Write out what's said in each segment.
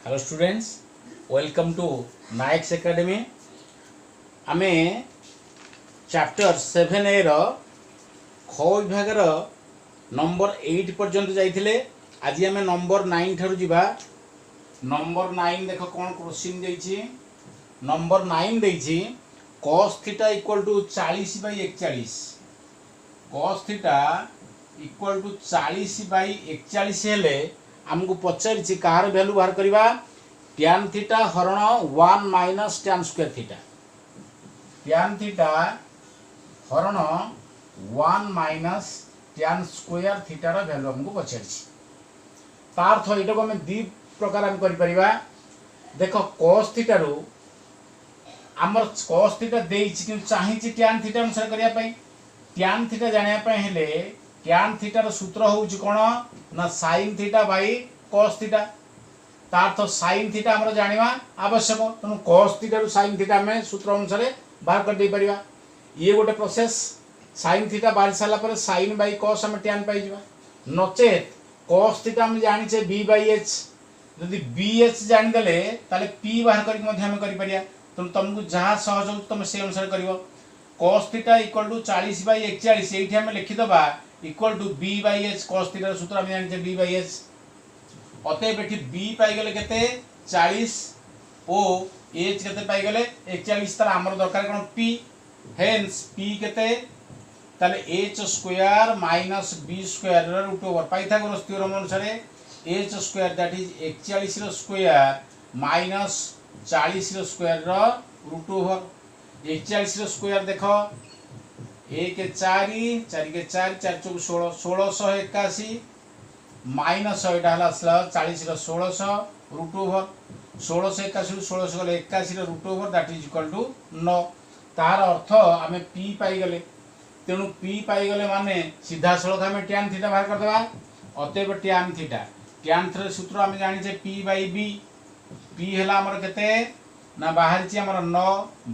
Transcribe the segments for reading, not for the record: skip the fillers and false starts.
Hello students, welcome to Nayaks academy. आमे chapter 7A रो ख विभाग रो नंबर 8 पर्यंत जाइथिले। आज आमे नंबर 9 ठारू जिबा। नंबर 9 देखो कोन क्वेश्चन देछि। नंबर 9 देछि cos theta equal to 40/41। cos theta equal to 40/41 हेले आमको पचारि कार वैल्यू बाहर करवा। tan थीटा हरण 1 minus tan square theta. tan theta हरण 1 माइनस tan स्क्वायर थीटार वैल्यू आमको पचारि। तार अर्थ एटा को हम दि प्रकार हम करि परिबा। देखो cos थीटा रो हमर cos थीटा देछि कि चाहिछि tan थीटा अनुसार करिया पई। tan थीटा जानिया पई हेले tan थीटा रो सूत्र होउछि कोन ना sin थीटा बाय cos थीटा। तार तो sin थीटा हमर जानिबा आवश्यक। तनु cos थीटा रो sin थीटा में सूत्र अनुसार बाहर कर दे परिबा। ये गोटे प्रोसेस। sin थीटा बाहर साला पर sin बाय cos हम tan पाई जिबा। नचेत cos थीटा हम जानि छे b बाय h। यदि bh जानि देले ताले p बाहर करि मध्ये हम करि परिया। तनु तुमको जहां सहज हो तुम से अनुसार करिवो। cos थीटा इक्वल टू 40/41 एठी हम लिखि दबा equal to b by h। cos theta रो सूत्र हम जानि छे b बाय h। अतएव एठी b पाई गेले केते 40 ओ h केते पाई गेले 41। तार हमर दरकार कोन p। हेंस p केते ताले h square minus b square root over Pythagoras theorem अनुसार h स्क्वायर दैट इज 41 रो स्क्वायर माइनस 40 रो स्क्वायर रो रूट ओवर। 41 रो स्क्वायर देखो 1 के 4 4 के 4 4 चौक 16 1681 माइनस एटा हला 40 रो 1600 रूट ओवर 1681 1600 गले 81 रो root over that is equal to 9। तार अर्थ आमे p पाई गले। तेनु p पाई गले माने सीधा सळख आमे tan थीटा बाहर कर देबा। अतएव tan थीटा सूत्र आमे जानि छे p बाय b। p हला हमर केते ना बाहर छी हमर 9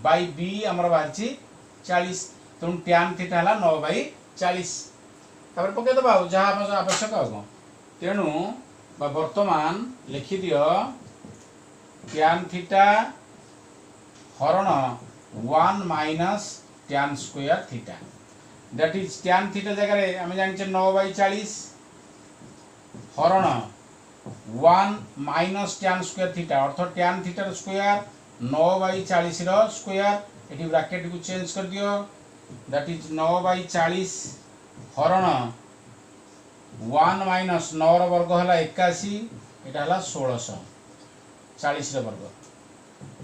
बाय b हमर बाहर छी 40। तेनु tan थीटा हला 9 बाय 40। तापर पके दबा जहा हम आवश्यक हो। तेणु वर्तमान लिखि दियो tan थीटा हरण 1 minus tan square theta that is tan theta जगह रे हम जानि छे 9/40 हरण 1 माइनस tan स्क्वायर थीटा अर्थ tan थीटा रो स्क्वायर 9/40 रो स्क्वायर। एठी ब्रैकेट को चेंज कर दियो दैट इज 9/40 हरण 1 माइनस 9 रो वर्ग हला 81 एटा हला 1600 40 रो वर्ग।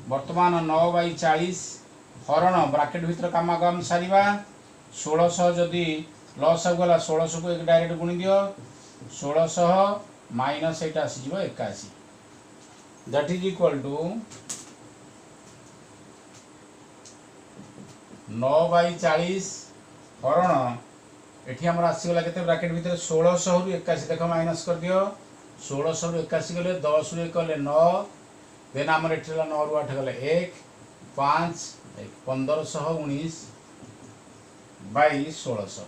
वर्तमान 9/40 हरण ब्रैकेट भीतर काम गम सारीबा 1600 जदी लॉस हो गला 1600 को एक डायरेक्ट गुणी दियो 1600 माइनस एटा आसी जिवो 81 दैट इज इक्वल टू 9/40 हरण एठी हमर आसी गला केते ब्रैकेट भीतर 1600 रु 81 देखो माइनस कर दियो 1600 रु 81 गले 10 रु 1 गले 9 देन हमर एठी 9 रु 8 गले 1 5 1519 बाई 1600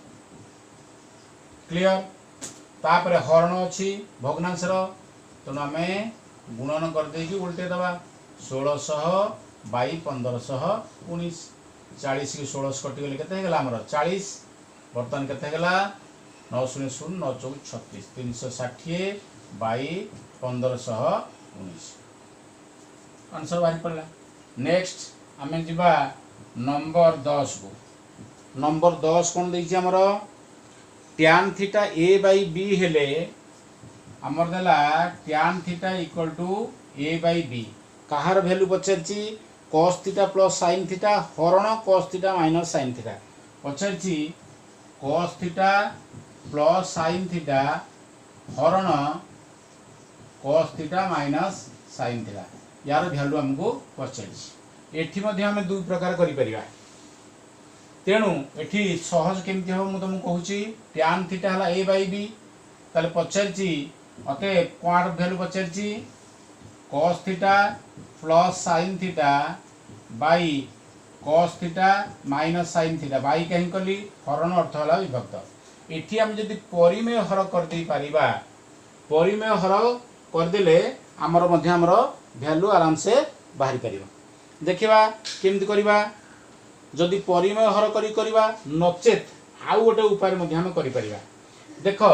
क्लियर। तापर हरण अछि भग्नांश रो तो हमें गुणन कर दे कि उल्टे दबा 1600 बाई 1519 40 की 16 कटि गले केते गेला हमर 40। बर्तमान केते गेला 9 0 0 9 4 36 360 बाई 1519 आंसर बाहर पड़ला। नेक्स्ट हमें जिबा नंबर 10 को। नंबर 10 कोन दै छी हमर tan theta a by b हेले हमर देला tan theta equal to a by b। कहार वैल्यू पचर छी cos theta plus sin theta हरण cos theta minus sin theta पचर छी cos theta plus sin theta हरण cos theta minus sin theta यार वैल्यू हमको पचर। एठी मध्ये हम दु प्रकार करि परिबा। तेणु एठी सहज केमति हो मु तुमको कहूची tan थीटा हला a बाय b ताले पचरची अते कोन वैल्यू पचरची cos theta plus sin theta by cos theta minus sin theta by कहीं कली हरण अर्थ हला विभक्त। एठी हम जदी परिमेय हर कर दे परिबा परिमेय हर करदेले आमर मध्य आमर वैल्यू आराम से बाहरी परिबा। देखिबा केमति करिबा जदि परिमेय हर करी करिबा नचेत आउ गोटे उपाय मध्य हम करि परिबा। देखो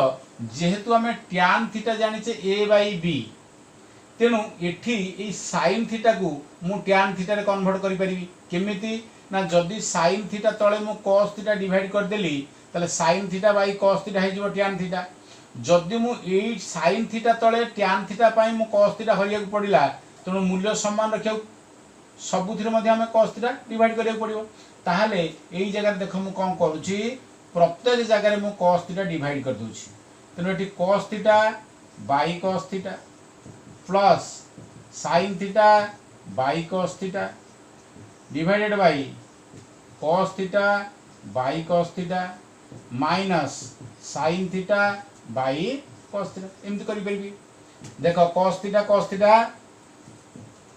जेहेतु आम tan थीटा जानिचे a बाई b तेणु एठी ए sin थीटा को मु tan थीटा रे कन्वर्ट करि परिबी केमिति ना जदि sin थीटा तळे मु cos थीटा डिवाइड कर देली तले sin theta by cos theta हे जिवो tan थीटा जदि मु ए sin थीटा तळे tan थीटा पाई मु cos थीटा हरिया को पडिला तेणु मूल्य समान रखियो सबुथिरे मध्ये हमें cos थीटा डिवाइड करिया पड़िबो ताहाले एई जगह देखो मु कोन करूची प्रत्येक जगह मु cos थीटा डिवाइड कर दूची तेणु एठी cos theta by cos theta plus sin theta by cos theta divided by cos theta by cos theta minus sin theta by cos theta एमति करि परबी। देखो cos थीटा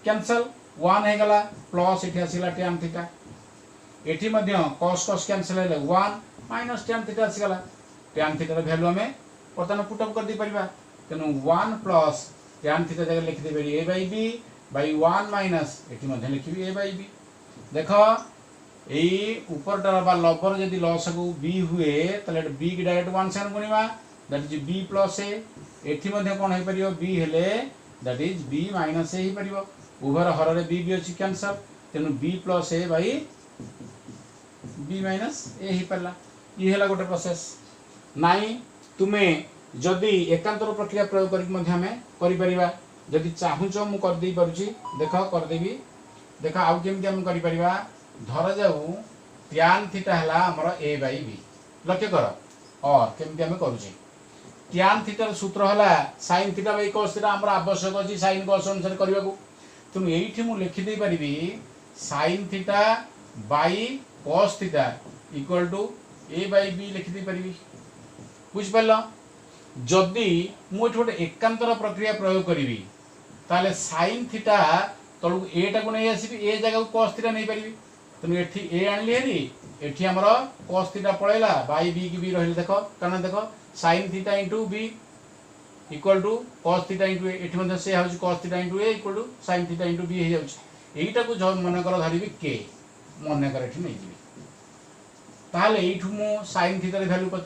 कैंसल 1 हे गला प्लस एठी आसीला tan थीटा एठी मध्य cos कैंसल हेले 1 minus tan theta आसी गला tan थीटा रे वैल्यू हमें वर्तमान पुट अप कर दी परिबा तेनु 1 प्लस tan थीटा जगह लिख दे बरी a by b by 1 minus एठी मध्य लिखबी a बाई b। देखो एई ऊपर टा बा लबर जदी लॉस को b हुए तले b की डायरेक्ट 1 से गुणिबा that is b plus a एठी मध्य कोन हे परियो b हेले that is b minus a ही परियो उभर हर रे b अछि कैंसल तेनु b plus a by b minus a ही पल्ला ई हेला गोटे प्रोसेस नाई तुमे जदि एकांतर प्रक्रिया प्रयोग करिक मध्य हमें करि परिबा जदि चाहुचो मु कर देई परुची देखो कर देबी देखो आउ केमति हम करि परिबा धर जाऊ tan थीटा हला हमर a बाई b लक्ष्य कर और केमति हम करूची tan थीटा र सूत्र हला sin theta by cos theta हमर आवश्यक अछि sin cos अनुसार करबा को तुम एठी मु लिखि दे परिबी sin theta by cos theta equal to a by b लिखि दे परिबी बुझ पल्ला जदि मु एठी गोटे एकांतर प्रक्रिया प्रयोग करिवि ताले sin थीटा तळु a टा को नै आसीबी a जगह को cos थीटा नै परिबी तनु एठी a आनली हेरी एठी हमर cos थीटा पळेला बाई b की b रहिल देखो कारण देखो sin theta into b equal to cos theta into a एठी मध्ये से हाउस cos theta into a equal to sin theta into b हे जाउछ एईटा को जो मन कर धरिबी k मन कर एठी नै जिबी ताले एठु मु sin थीटा रे वैल्यू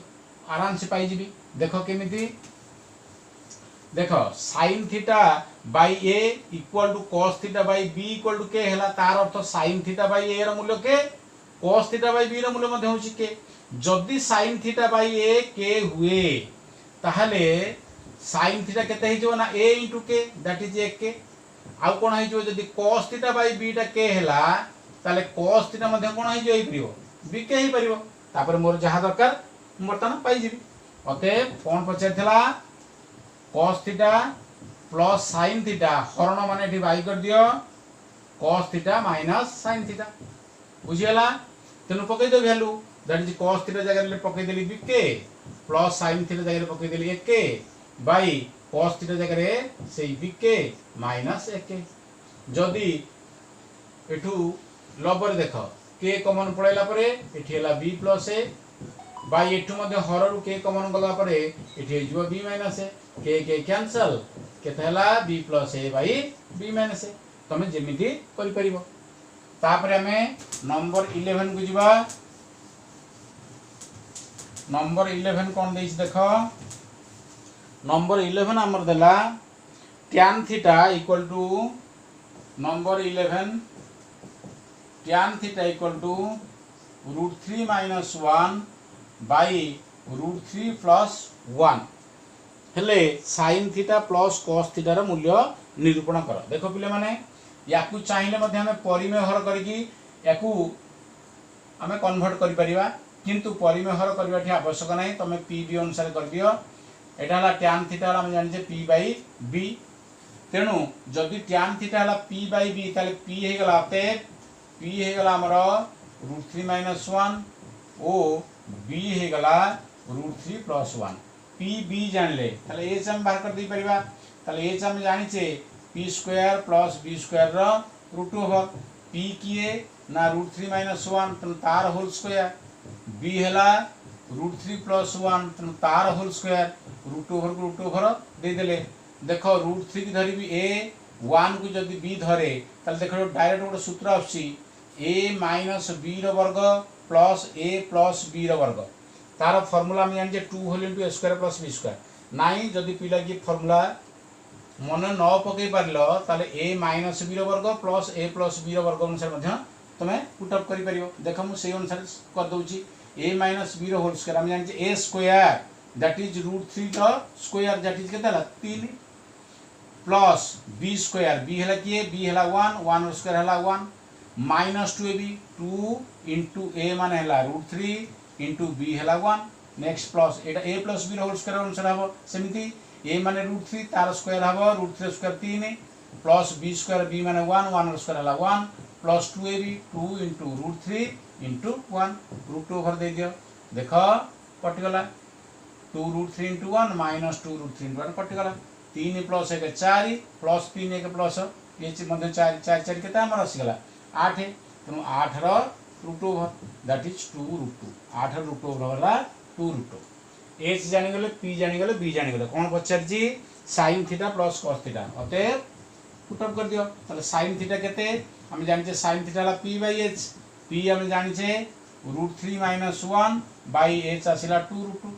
आराम से पाई जिबी देखो केमिति देखो sin theta by a equal to cos theta by b equal to k हैला तार अर्थ sin थीटा बाई a रो मूल्य k cos theta by b रो मूल्य मध्ये होची k जदी sin theta by a k हुए ताहले sin थीटा केते हे जो ना a * k that is k आउ कोन हे जो जदी cos थीटा बाई b टा k हैला ताले cos थीटा मध्ये कोन हे जो हे परिबो b k हे परिबो तापर मोर जहा दरकार बर्तन पाई जिबी ओते कोन पछर थला cos theta plus sin theta हरण माने एठी बाई कर दियो cos theta minus sin theta बुझियला तेनु पकई दो value that is cos theta जगह ले पकई देली bk प्लस sin थीटा जगह ले पकई देली ak बाई cos थीटा जगह रे सेही bk माइनस ak जदी एठू लबर देखो k कॉमन पळेला परे एठी हला b प्लस a बाई एठू मध्ये हररु k कॉमन गला परे एठी हिजो b minus a k cancel केते हला b plus a by b minus a तमे जेमिति करि परिबो तापरे हमें नंबर 11 को जिबा नंबर 11 कोन देइछ देखो नंबर 11 हमर देला tan theta equal to number 11 tan theta equal to √3 - 1 by √3 + 1 हेले sin theta plus cos theta रो मूल्य निरूपण कर देखो पिले माने याकू चाहिले मध्ये हमें परिमेय हर करिकी याकू हमें कन्वर्ट करि परिबा किंतु परिमेय हर करबा ठी आवश्यक नै तमे pb अनुसार कर दियो एटा हला tan थीटा हम जानि जे p बाई b तेनु जदि tan थीटा हला p बाई b ताले p हे गला ते p हे गला हमर √3 - 1 ओ b हे गला √3 + 1 p b जान ले ताले h हम बाहर कर दी परिबा ताले h हम जानि छे p² + b² रो रूट ओवर p किए ना √3 - 1 तन तार होल स्क्वायर b हेला √3 + 1 तन तार होल स्क्वायर रूट ओवर दे देले देख √3 की धरबी ए 1 को जदि बी धरे ताले देख डायरेक्ट गोटे सूत्र आसी ए माइनस बी वर्ग प्लस ए प्लस बी वर्ग तार फर्मूला आम जाने 2 होल इंटू ए स्क्वायर प्लस बी स्क्वायर नाई जदि पिला की फर्मूला मन न पकई पार ताले ए माइनस बी वर्ग प्लस ए प्लस बी वर्ग अनुसार तुम पुटअप कर देख मुझे अनुसार करदे A minus B whole square आम जाने A square that is √3 square that is के 3 प्लस बी स्क्वायर बी है किए बी है 1 स्क्वायर है 1 माइनस 2 ए बी 2 इंटू ए मान है √3 इंटू बी है 1 नेक्स्ट प्लस एटा ए प्लस बी होल स्क्वायर अनुसार हम सेमती ए माने √3 तार स्क्वायर हम √3 square 3 plus B square B माने 1 स्क्वायर है 1 plus 2 A B 2 into √3 into 1 √2 over दे दियो देख कटिगला 2 √3 इंटू 1 माइनस 2 √3 इंटू 1 कटिगला 3 प्लस 1 4 प्लस 3 1 प्लस ये 4 4 4 के आसगला 8 तेणु 8 √2 दैट इज 2 √2 8 √2 है 2 √2 एच जानीगले पी जानीगले बी जानीगले कौन पचार sin theta plus cos theta अतएव पुटअप कर दियो ताले sin थीटा केते हम जानिचे sin थीटा ला p बाय h p हम जानिचे √3 - 1 बाय h आसिला 2 √2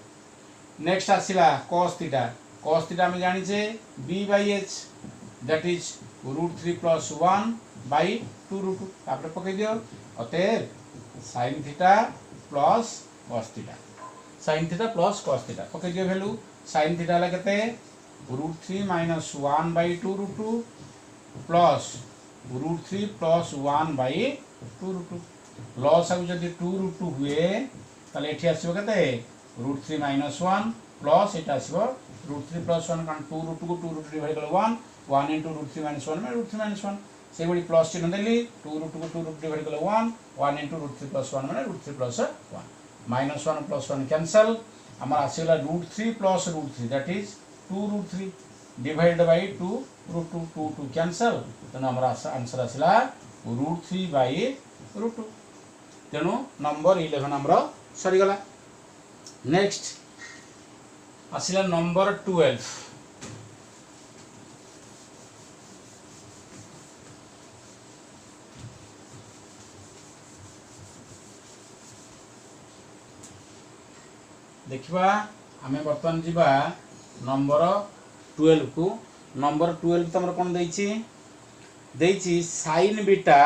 नेक्स्ट आसिला cos थीटा हम जानिचे b by h that is √3 + 1 by 2 √2 तापर पकई दियो अतएव sin theta plus cos theta sin theta plus cos theta पकई दियो वैल्यू sin थीटा ला केते √3 - 1 बाय 2 √2 प्लस √3 + 1 बाय 2 √2 लॉस अब जदि 2 √2 हुए ताले एठी आसीबो केते √3 - 1 प्लस एटा आसीबो √3 + 1 कारण 2 √2 को 2 √2 डिवाइड कर 1 1 * √3 - 1 में √3 - 1 से बड़ी प्लस चिन्ह देली 2 √2 को 2 √2 डिवाइड कर 1 1 * √3 + 1 में √3 + 1 -1 + 1 कैंसिल हमर आसीला √3 + √3 that is 2 √3 divide by 2 √2 2 2 cancel तेणु हमर आंसर आसीला √3 बाय √2 तेणु नंबर 11 हमर सरी गला नेक्स्ट आसिला नंबर 12 देखिबा आमे बर्तमान जीवा नंबर 12 को नंबर 12 तमर कोन देछि sin beta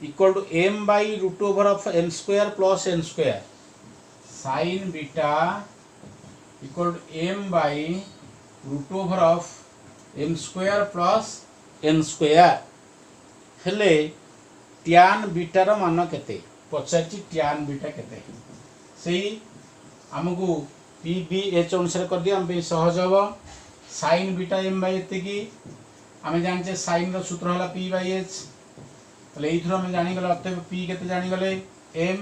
equal to m by √m² plus n² sin beta equal to m by √m² plus n² हेले tan बीटा रो मान केते पचाची tan बीटा केते सेही हमको पी बी एच अनुसार कर दिया हम सहज हम sin बीटा m बाय एते की आम जाने sin सूत्र है p बाय h तो ये आम जानीगले अतएव p के जानीगले m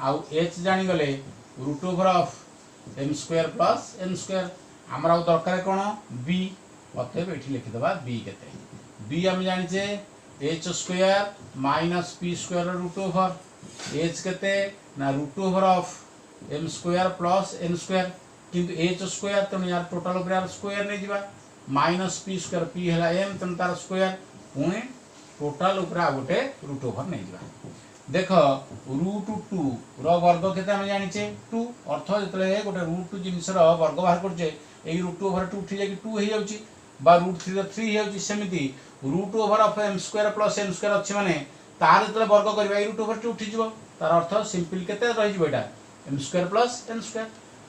आउ h जानीगले √m² प्लस n² आमर आउ दरकार कौन b अतएव ये लिखिदबा b केते b आम जाने h² - p² √ओवर h केते ना √m² प्लस n² किंतु h² तेणु यार टोटल ऊपर यार स्क्वायर नहीं जीवा -p² p है m तेणु तार स्क्वायर पुणी टोटल ऊपर आ गोटे √ओवर नहीं जीवा देख √2 रो वर्ग केते हम जानिचे 2 अर्थ जतले गोटे √2 जिनिस रो वर्ग बाहर करजे एई √ओवर 2 उठी जाकी 2 हे जाउची बा √3 रो 3 हे जाउची सेमिति √m² प्लस n² अछि माने तार जतले वर्ग करबा एई √ओवर 2 उठी जिवो तार अर्थ सिंपल केते रहि जिवो एटा m² प्लस n²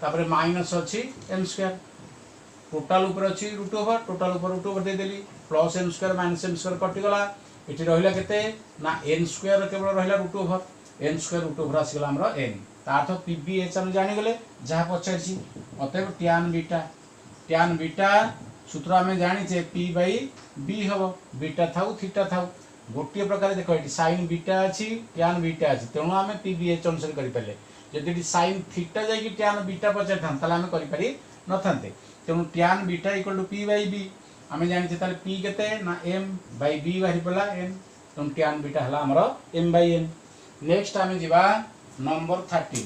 तापर माइनस अछि m² टोटल ऊपर अछि √ओवर टोटल ऊपर √ओवर दे देली प्लस m² माइनस m² कटि गला एठी रहिला केते ना n² केवल रहिला √ओवर n² √ओवर आसिगला हमरो n ता अर्थ pbh हम जानि गले जहा पछाछि अतएव tan बीटा सूत्र हम जानि छे p बाय b हबो बीटा थाउ थीटा थाउ गोटिए प्रकार देखो एठी sin बीटा अछि tan बीटा अछि तेणु हम pbh अनुसार करि पले यदि sin थीटा जाय कि tan बीटा पछा थान तले हम करि पारि न थानते तेणु tan beta equal to p by b आमे जानि छे ताले p केते ना m बाय b बाहि पला n तेणु tan बीटा हला हमरो m बाय n नेक्स्ट आमे जिबा नंबर 13 13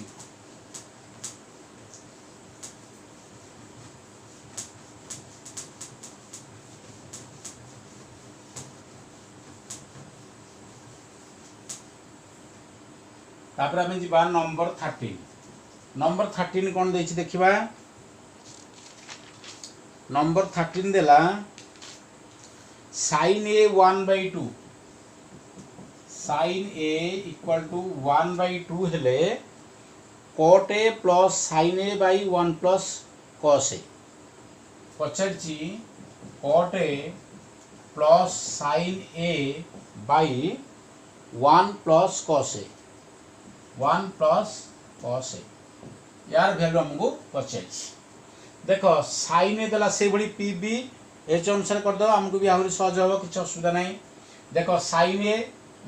तापर आम जा नंबर 13 नंबर 13 कौन देछि देखिबा नंबर 13 देला sin a 1/2 sin a equal to 1/2 हेले cot a plus sin a by 1 plus cos a पछरची cot a plus sin a by 1 plus cos a 1 plus cos a यार वैल्यू हमको पछरची देखो sin a देला से बड़ी pb एच अनुसार कर दो हमको भी आहुरी सहज हो किछ असुविधा नहीं देखो sin a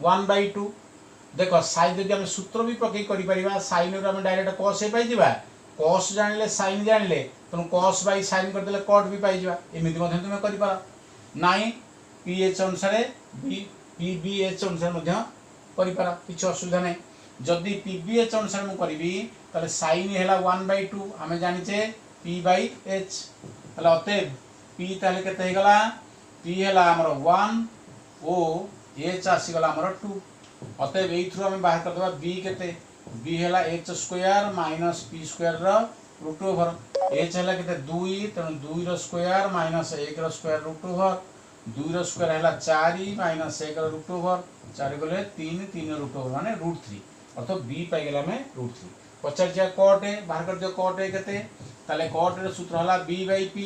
1/2 देखो sin जदि हम सूत्र भी पकई करि परिबा sin रो हम डायरेक्ट cos a पाई जिबा cos जानले sin जानले तनु cos बाय sin कर देले cot भी पाई जिबा एमिति मध्ये तुमे करि पारा नाही ph अनुसार pbh अनुसार मध्ये करि पारा किछ असुविधा नहीं जदि pbh अनुसार मु करबी ताले sin हेला 1/2 हमें जानिचे p/h हला अतएव p ताले केते हे गला p हेला हमर 1 ओ h आसी गला हमर 2 अतएव एई थ्रू हम बाहर कर देबा b केते b हेला h square minus p square रो रूट ओवर h हेला केते 2 तनु 2 रो स्क्वायर माइनस 1 रो स्क्वायर रूट ओवर 2 रो स्क्वायर हेला 4 माइनस 1 रो रूट ओवर 4 गले 3 3 रूट ओवर माने √3 अर्थात b पाई गेला में √3 पछर जे cot a बाहर कर दियो cot a केते ताले cot रो सूत्र हला b/p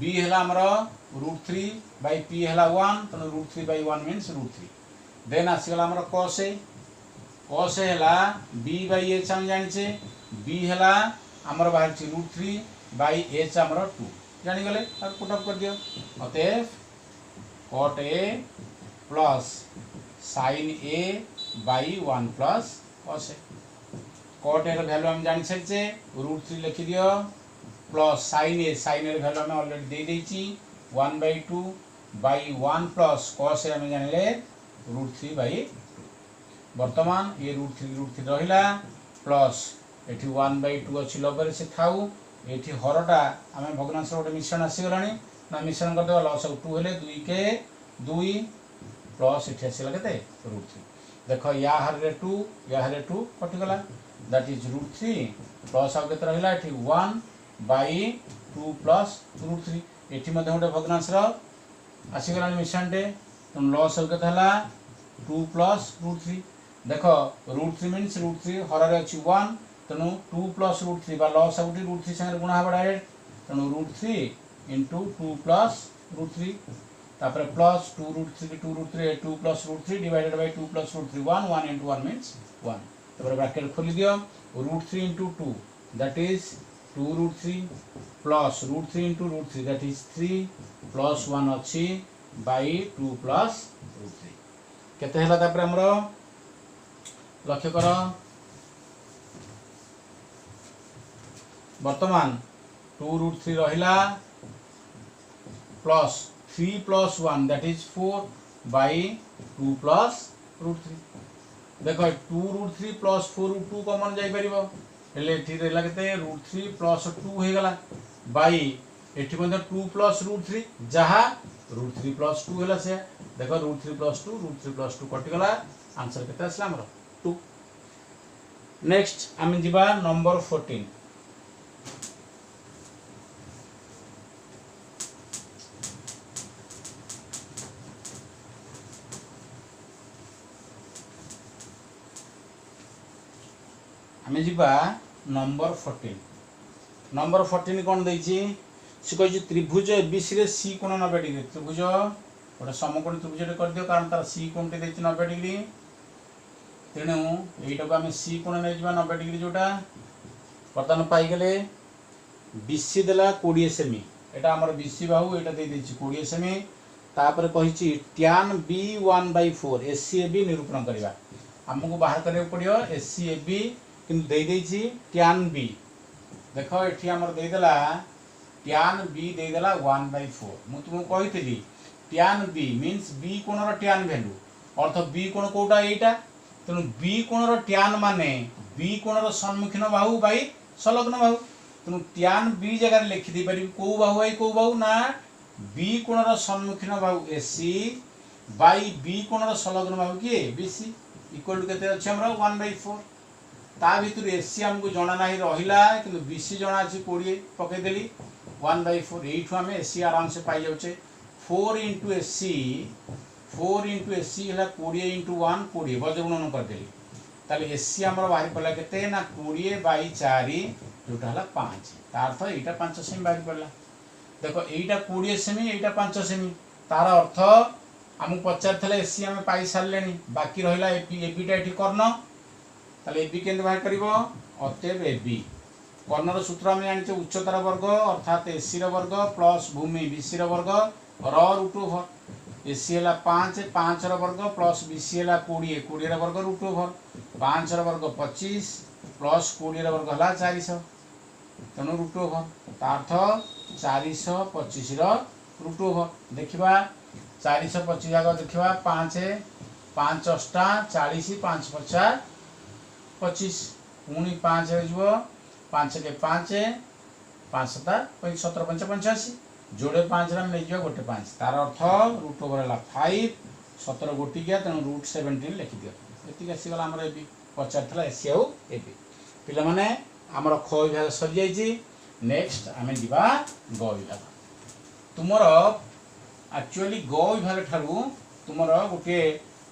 b हेला हमरो √3 by p हेला 1 तनो √3/1 मींस √3 देन आसी गला हमरो cos a हेला b/h हम जानि छे b हेला हमरो बाहर छी √3/h हमरो 2 जानि गले और पुट अप कर दियो अतएव cot a plus sin a by 1 plus cos a cot a रो वैल्यू हम जानि छे √3 लिखि दियो प्लस sin a वैल्यू हमें ऑलरेडी दे देछि 1/2 by 1 प्लस cos a हमें जानले √3/2 वर्तमान ये √3 रहिला प्लस एठी 1/2 अछि लबर से थाउ एठी हरटा हमें भग्नांश गोटे मिश्रण आसी गलानी ना मिश्रण कर देबा लॉस 2 हेले 2 के 2 प्लस एठी आसीला केते √3 देखो या हरे 2 या हरे 2 कटि गला दैट इज √3 प्लस आ केते रहिला एठी 1/2 प्लस √3 एठी मध्ये गोटे भग्नांश रो आसी गलानी मिश्रण दे तो लॉस हो केते हला 2 प्लस √3 देखो √3 मींस √3 हररे अछि 1 तनु 2 प्लस √3 बा लॉस आउटी √3 संगे गुणा हबा डायरेक्ट तनु √3 into 2 प्लस √3 तापर plus 2 √3 2 plus √3 divided by 2 plus √3 1 into 1 means 1 तापर ब्रैकेट खोली दियो √3 into 2 that is 2 √3 plus √3 into √3 that is 3 plus 1 अछि बाय 2 प्लस √3 केते हला तापर हमरो लक्ष्य करो वर्तमान 2 √3 रहिला plus 3 plus 1 that is 4 by 2 plus √3 देखो 2 √3 प्लस 4 √2 कॉमन जाई परिबो हेले एठी रहला केते √3 प्लस 2 हे गला बाय एठी मध्ये 2 प्लस √3 जहा √3 प्लस 2 होला से देखो √3 प्लस 2 कटि गला आंसर केते आसला हमरो 2 नेक्स्ट आम जिबा नंबर 14 आम जिबा नंबर 14 कौन देछि से कहि त्रिभुज एबीसी रे सी कोण 90 डिग्री त्रिभुज गोटे समकोण त्रिभुज कर दियो कारण तार सी कोण 90 डिग्री तेणु यहीटा को आम सी कोण नहीं जा 90 डिग्री जोटा बर्तमान पाईगले बीसी देला 20 सेमी एटा हमर बीसी बाहु एटा दे देछि 20 सेमी तापर कहिछि tan b1/4 एससीएबी निरूपण करबा हमको बाहर करे पड़ियो एससीएबी किंतु दे देछि tan b देखो एठी हमर दे देला tan b दे देला 1/4 मु तुमको कहितली tan b मींस b कोण रो tan वैल्यू अर्थ b कोण कोटा एटा तेणु बी कोणर ट्यान माने बी कोणर सम्मुखीन बाहु बाई संलग्न बाहु तेणु ट्यान बी जगह लिखि दे पारि को बाहु बाई को बाहु ना B कोणर सम्मुखीन Bahu AC by B कोणर संलग्न बाहु किए बीसी इक्वल टू केते अछि हमरो 1/4 ता भितर एसी हमको जना नाही रहिला किंतु बीसी जना अछि 20 पके देली 1/4 एठू हम एसी आराम से पाई जाउचे 4 * एसी 4 * एसी हला 20 * 1 20 बजगुणन कर देली ताले एसी हमर बाहर पड़ला केते ना 20/4 जोटा हला 5 तार अर्थ एटा 5 सेमी बाहर पड़ला देखो एटा 20 सेमी एटा 5 सेमी तार अर्थ हम पचार थले एसी हम पाई सारलेनी बाकी रहिला एबीटा एठी कर्ण ताले एबी केंद्र बाहर करिवो अतएव एबी कर्णर सूत्र हम जानिचे उच्चतार वर्ग अर्थात एसी र वर्ग प्लस भूमि बीसी र वर्ग र रूट ओवर एसी हला 5 5 र वर्ग प्लस बीसी हला 20 20 र वर्ग रूट ओवर 5 र वर्ग 25 प्लस 20 र वर्ग हला 400 तनु रूट ओवर तार्थ 425 र रूट ओवर देखिबा 425 जागा देखिबा 5 5 अष्टा 40 5 50 25 पुणी 5 हो जइबो 5 के 5 5 7 17 5 85 जोड़े 5 रा नै जियो गोटे 5 तार अर्थ रूट ओवर हला 5 17 गोटी गया तनु रूट 17 लिखि दियो एति आसी गला हमर एबी पचार थला एसी आउ एबी पिला माने हमर ख विभाग सरि जाईची नेक्स्ट आमे दिबा ग विभाग तुमर एक्चुअली ग विभाग ठारू तुमर गोटे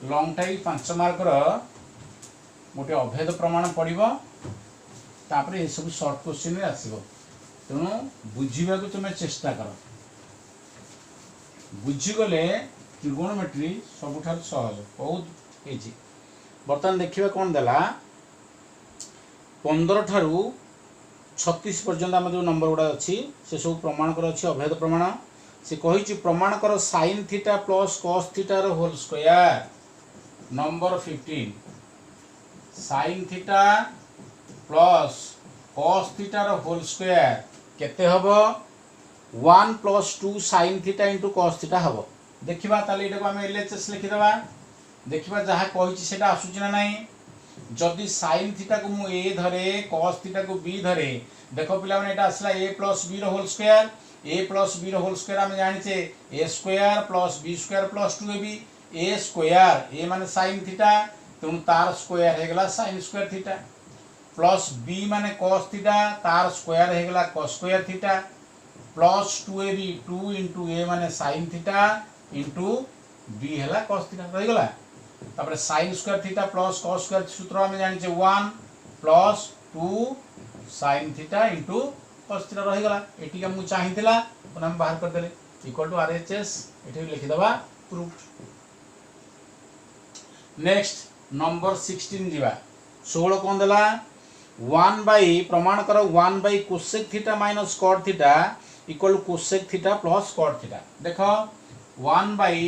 लॉन्ग टाइम 5 मार्क रो गोटे अभेद प्रमाण पड़िबो तापरे ए सब शॉर्ट क्वेश्चन रे आसीबो तेणु बुझीबा को तुम चेष्टा कर बुझी गले त्रिकोणमेट्री सबुठार सहज बहुत इजी बर्तमान देखिबा कोन देला 15 ठारू 36 पर्यंत हम जो नंबर गुडा अछि से सब प्रमाण कर अछि अभेद प्रमाण से कहिछि प्रमाण कर sin theta plus cos theta रो whole square number 15 sin theta plus cos theta रो होल स्क्वायर केते हबो 1 + 2 sin थीटा * cos थीटा हबो देखिबा ताले एटा को हम एलएचएस लिखि देबा देखिबा जहा कहिछि सेटा आसुछि ना नाही जदि sin थीटा को मु a धरे cos थीटा को b धरे देखो पिला माने एटा असला a + b रो होल स्क्वायर a + b रो होल स्क्वायर हम जानिचे a² + b² + 2ab a² a माने sin थीटा तुम तार स्क्वायर हे गला sin स्क्वायर थीटा प्लस b माने cos थीटा तार स्क्वायर हे गला cos स्क्वायर थीटा प्लस 2ab 2 * a माने sin थीटा इंटू b हैला cos थीटा रहि गला तापर sin स्क्वायर थीटा प्लस cos स्क्वायर सूत्र हम जानि छे 1 प्लस 2 sin थीटा इंटू cos थीटा रहि गला एटी हम चाहिथिला अपन हम बाहर कर देले इक्वल टू RHS एठी लिखि दबा प्रूफ नेक्स्ट नंबर 16 जीवा 16 कोन देला 1 बाय प्रमाण करो 1 by cosec theta minus cot theta equal to cosec theta plus cot theta देखो 1 by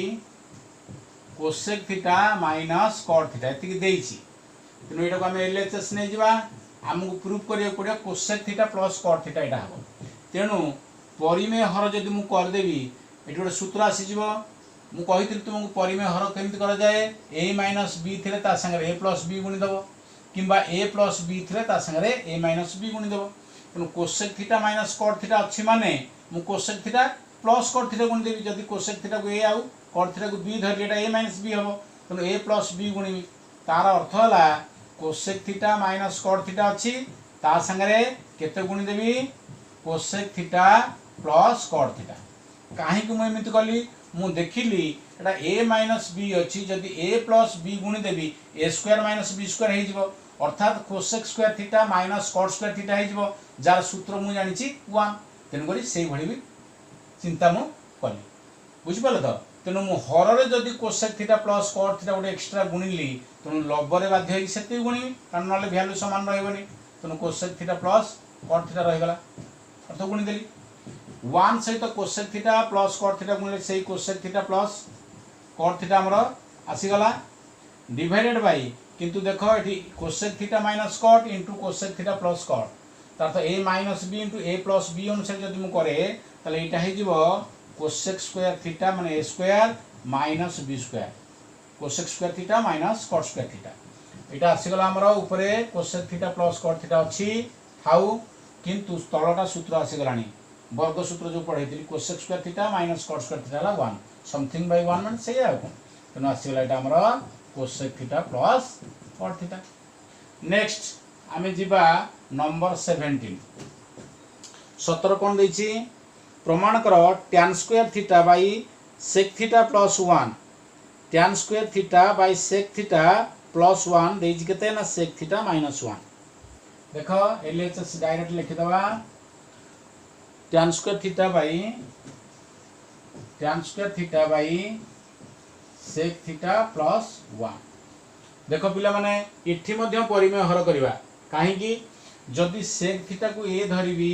cosec theta minus cot theta एति देइछि तनो एटा को हम एलएचएस नै जिबा हमकु प्रूफ करिया पड़िया cosec theta plus cot theta एटा हबो तेनु परिमेय हर जदि मु कर देबी एटी गोटे सूत्र आसी जिवो मु कहिथिल तुमको परिमेय हर केमति करा जाए a - b थिले ता संगे a + b गुणी दबो किंबा a + b थिले ता संगे a - b गुणी दबो तनु cosec theta minus cot theta अछि माने मु cosec theta plus cot theta गुणी देबी जदि cosec थीटा को a आउ cot थीटा को b धरले एटा a - b हबो तनु a + b गुणी तार अर्थ हला cosec theta minus cot theta अछि ता संगे केते गुणी देबी cosec theta plus cot theta काहे कि मु एमिति कली मु देखिली एटा a - b अछि जदि a + b गुणी देबी a² - b² हे जिवो अर्थात cosec square theta minus cot square theta हे जिवो जार सूत्र मु जानिछि 1 तेन करी सेही भଳି भी चिंता मु कली बुझि पालो त तेनु मु हर रे जदि cosec theta plus cot theta गोटे एक्स्ट्रा गुणिली तेनु लबर रे बाध्य हे सेति गुणी कारण नले वैल्यू समान रहबनी तेनु cosec theta plus cot theta रहि गला अर्थ गुणी देली 1 सहित cosec theta plus cot theta गुणले सेही cosec theta plus cot theta हमरो आसी गला डिवाइडेड बाय किंतु देखो एठी cosec theta minus cot into cosec theta plus cot तार तो a - b into a + b अनुसार जदि मु करे तले एटा हे जिवो cosec स्क्वायर थीटा माने a square minus b square cosec square theta minus cot square theta एटा आसी गला हमरो ऊपरे cosec theta plus cot theta अछि हाउ किंतु तळटा सूत्र आसी गलानी वर्ग सूत्र जो पढैतिली cosec square theta minus cot square theta ला 1 समथिंग बाय 1 माने सेया को तेनो आसी गला एटा हमरो cosec theta plus cot theta. Next आमे जिबा नंबर 17 17 कोन देछि प्रमाण कर tan square theta by sec theta plus 1 tan square theta by sec theta plus 1 देछि केते ना सेक थीटा माइनस 1। देखो एलएचएस डायरेक्ट लिखि दबा tan square theta by sec theta plus 1। देखो पिला माने इठी मध्य परिमेय हर करबा काहे कि जदि सेक थीटा को ए धरिबी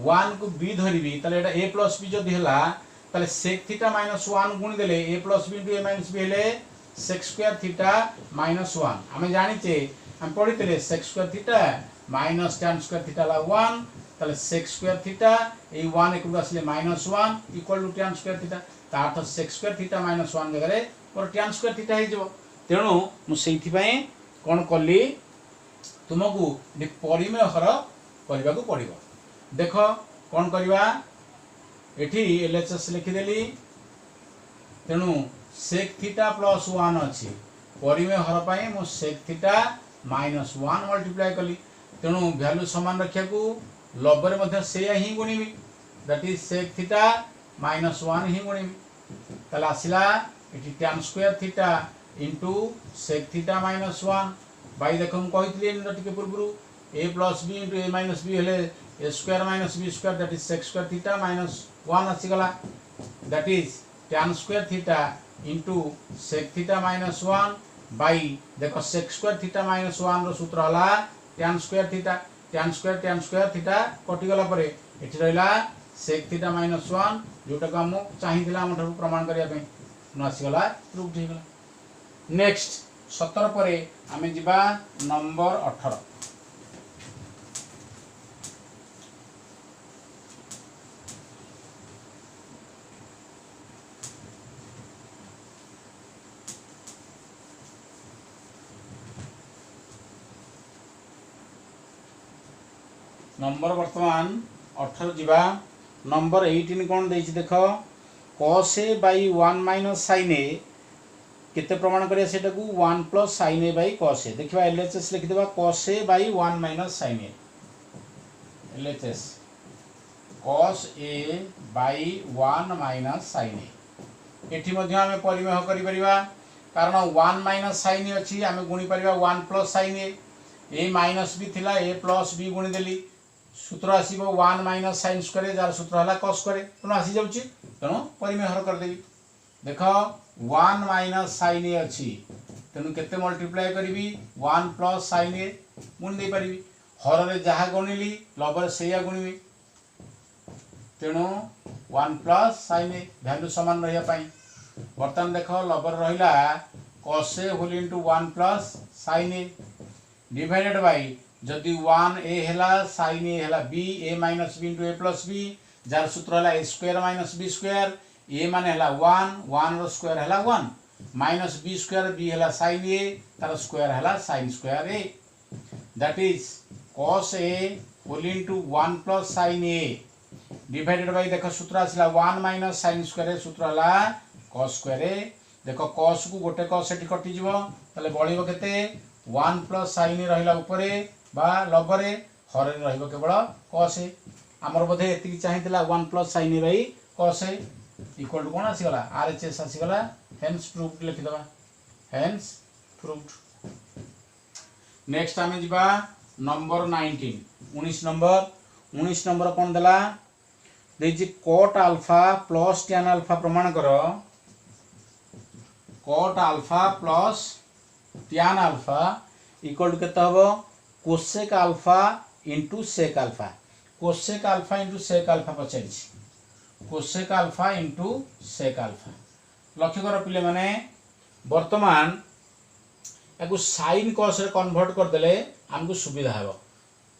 1 को b धरिबी तले एटा a प्लस b जदि हला तले सेक थीटा माइनस 1 गुणी देले a plus b * a minus b हेले सेक स्क्वायर थीटा माइनस 1। हमें जानिचे हम पढितले sec square theta minus tan square theta ला 1 तले सेक स्क्वायर थीटा ए 1 एकु आसले minus 1 equal to tan square theta ता अर्थ सेक स्क्वायर थीटा माइनस 1 जगह रे और tan स्क्वायर थीटा हे जबो। तेणु मु सेठी पई कोन कली तुमको परिमेय हर करबा को पड़िबो। देखो कोन करबा एठी एलएचएस लिखि देली तेणु सेक थीटा प्लस 1 अछि परिमेय हर पई मु सेक थीटा माइनस 1 मल्टीप्लाई कली तेणु वैल्यू समान रखिया को लबर मध्ये से ही गुणीबी that is sec theta minus 1 ही गुणीबी तला आसिला एठी tan square theta into sec theta minus 1 by देखो हम कहितली टिके पूर्वरु a plus b into a minus b हेले a square minus b square that is sec square theta minus 1 आसी गला that is tan square theta into sec theta minus 1 by देखो sec square theta minus 1 रो सूत्र हला tan square theta कटि गला परे एठी रहला सेक थीटा माइनस 1 जोटा को हम चाहिदिला हम ठरु प्रमाण करिया पे न आसी गला प्रूफ થઈ गला। नेक्स्ट 17 परे आमे जिबा नंबर 18 नंबर वर्तमान 18 जिबा नंबर 18 कोन देछि देखो cos a by 1 minus sin a केते प्रमाण करिया सेटा को 1 plus sin a by cos a देखिबा एलएचएस लिखि देबा cos a by 1 minus sin a LHS cos a by 1 minus sin a एठी मध्ये हमें परिमेय करि परिबा कारण 1 माइनस sin a अछि हमें गुणी परिबा 1 plus sin a minus b थिला a प्लस b गुणी देली सूत्र आसीबो 1 माइनस sin स्क्वायर जार सूत्र हला cos स्क्वायर तनो आसी जाउची तनो परिमेय हर कर देबी देखो 1 माइनस sin a अछि तनु केते मल्टीप्लाई करबी 1 प्लस sin a गुण दे परिबी हर रे जहा गुणिली लबर सेया गुणिबी तेनु 1 प्लस sin a वैल्यू समान रहया पई बर्तन देखो लबर रहिला cos a whole into 1 plus sin a divided by जदि 1 a हेला sin a हेला b a minus b into a plus b जार सूत्र हला a square minus b square a माने हला 1 रो स्क्वायर हला 1 माइनस b स्क्वायर b हला sin a तार स्क्वायर हला sin square a that is cos a whole into 1 plus sin a divided by देखो सूत्र आसला 1 माइनस sin स्क्वायर a सूत्र हला cos स्क्वायर a देखो cos को गोटे cos एठी कटि जिवो तले बळिबो केते 1 प्लस sin a रहिला ऊपरे बा लबरे हरे रहिबो केवल cos a हमर बधे एति चाहितला 1 प्लस sin a रही cos a इक्वल टू कोन आसी गला RHS आसी गला हेंस प्रूव्ड लिखि दबा हेंस प्रूव्ड। नेक्स्ट आमे जिबा नंबर 19 नंबर कोन देला देजी cot alpha plus tan alpha प्रमाण करो cot alpha plus tan alpha equal to केता हबो cosec alpha into sec alpha cosec alpha into sec alpha पछाडी cosec alpha into sec alpha लक्ष्य कर पिले माने वर्तमान याकु sin cos रे कन्वर्ट कर देले हमकु सुविधा हेबो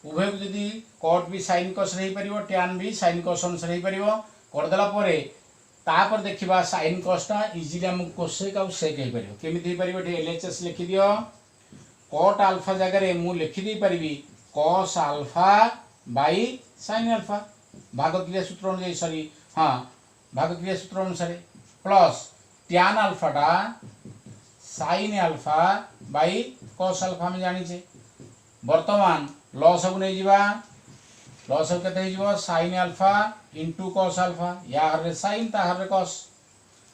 उभय जदी cot भी sin cos रही परिबो tan भी sin cos अनुसार रही परिबो कर देला परे तापर देखिबा sin cos ता इजीली हम cosec आ sec हे परिबो केमिति हे परिबो LHS लिखि दियो cot अल्फा जगह रे मु लिखि दी परिबी cos alpha by sin alpha भागक्रिया सूत्र अनुसार सॉरी हां भागक्रिया सूत्र अनुसार प्लस tan अल्फा टा sine alpha by cos alpha हम जानिछे वर्तमान लॉस को नहीं जीवा लॉस केते हो जीवो sine alpha into cos alpha या हरे साइन ता हरे कॉस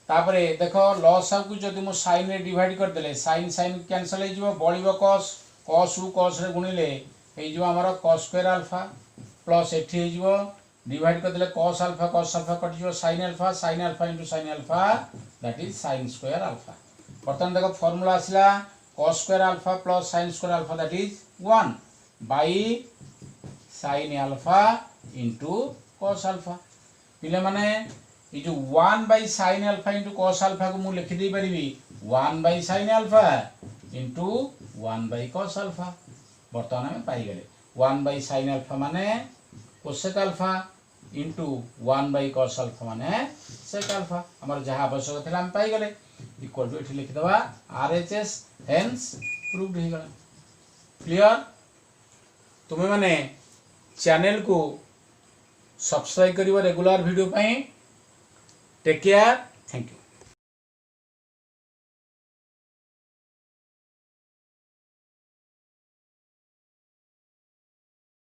तापरे देखो लॉस को जदि मु साइन रे डिवाइड कर देले साइन साइन कैंसिल हो जीवो बळिबो कॉस कॉस उ कॉस रे गुणिले हे जीवो हमर कॉस स्क्वायर अल्फा प्लस एठी हो जीवो डिवाइड कर देले कॉस अल्फा कट जीवो sine alpha into sine alpha that is sine square alpha बर्तमान देखो फार्मूला आसला cos square alpha plus sin square alpha that is 1 by sin alpha into cos alpha पिले माने ये जो 1 by sin alpha into cos alpha को मु लिखि दे परिबी 1 by sin alpha into 1 by cos alpha वर्तमान में पाई गेले 1 बाई sin अल्फा माने cosec alpha into 1 by cos alpha माने sec अल्फा हमर जहां आवश्यक थिला हम पाई गेले इक्वल टू एठी लिखि दबा RHS हेंस प्रूव्ड हो गला क्लियर तुमे माने चैनल को सब्सक्राइब करिवो रेगुलर वीडियो पई टेक केयर